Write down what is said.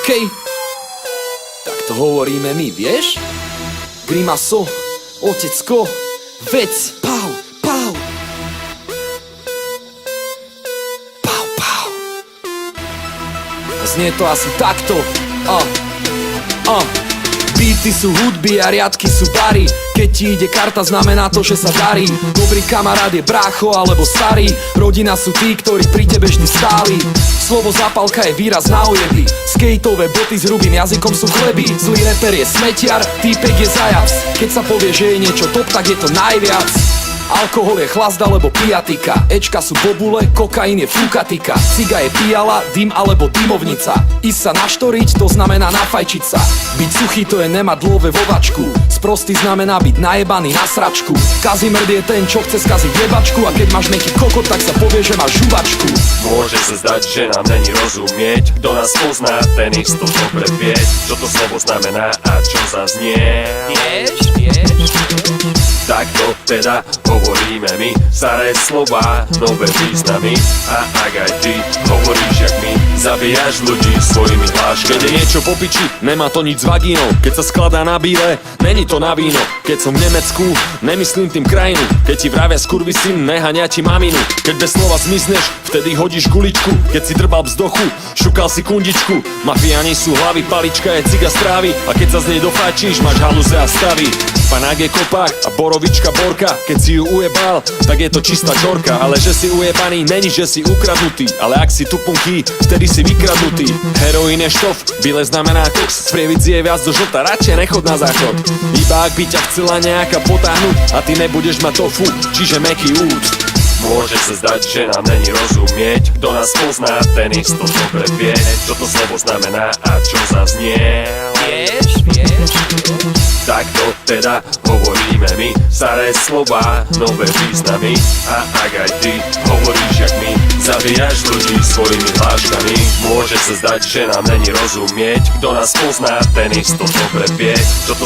OK? Tak to hovoríme my, vieš? Grimaso, otecko, vec, pau, pau. Pau, pau. Znie to asi takto. Beaty sú hudby a riadky sú bary. Keď ti ide karta, znamená to, že sa darí. Dobrý kamarát je brácho alebo starý. Rodina sú tí, ktorí pri tebe vždy stáli. Slovo zápalka je výraz na ojeby. Skateové boty s hrubým jazykom sú chleby. Zlý reper je smetiar, týpek je zajac. Keď sa povie, že je niečo top, tak je to najviac. Alkohol je chlast alebo pijatika. Ečka sú bobule, kokain je fukatika. Ciga je pijala, dym alebo dymovnica. Ísť sa naštoriť, to znamená nafajčiť sa. Byť suchý, to je nemať love vo vačku. Sprostý znamená byť najebaný na sračku. Kazimrd je ten, čo chce skaziť jebačku. A keď máš meký kokot, tak sa povie, že máš žuvačku. Môže sa zdať, že nám není rozumieť. Kto nás pozná, ten isto dobre vie, čo to slovo znamená a čo zaznie. Vieš? Takto teda hovoríme my. Staré slová, nové významy. A ak aj ty hovoríš jak my, zabíjaš ľudí svojimi hláškami. Keď je niečo po piči, nemá to nič s vagínou. Keď sa skladá na bíle, není to na víno. Keď som v Nemecku, nemyslím tým krajinu. Keď ti vravia skurvisyn, nehaňa ti maminu. Keď bez slova zmizneš, vtedy hodíš guličku. Keď si drbal vzdochu, šukal si kundičku. Mafiáni sú hlavy, palička je ciga strávy. A keď sa z nej dofajčíš, máš haluze a stavy. Panák je kopák a borovička borka. Keď si ju ujebal, tak je to čistá žorka. Ale že si ujebaný, není, že si ukradnutý. Ale ak si tupunký, vtedy si vykradnutý. Heroín je štof, bíle znamená koks. Sprievidzi je viac do žlta, radšej nechod na záchod. Iba ak by ťa chcela nejaká potáhnuť a ty nebudeš mať tofu, čiže meký út. Môže sa zdať, že nám není rozumieť. Kto nás pozná, ten isto dobre vie, čo to slovo znamená a čo zaznie. Vieš? Takto teda hovoríme my. Staré slová, nové významy. A ak aj ty hovoríš jak my, zabíjaš ľudí svojimi hláškami. Môže sa zdať, že nám není rozumieť. Kto nás pozná, ten isto dobre vie, čo to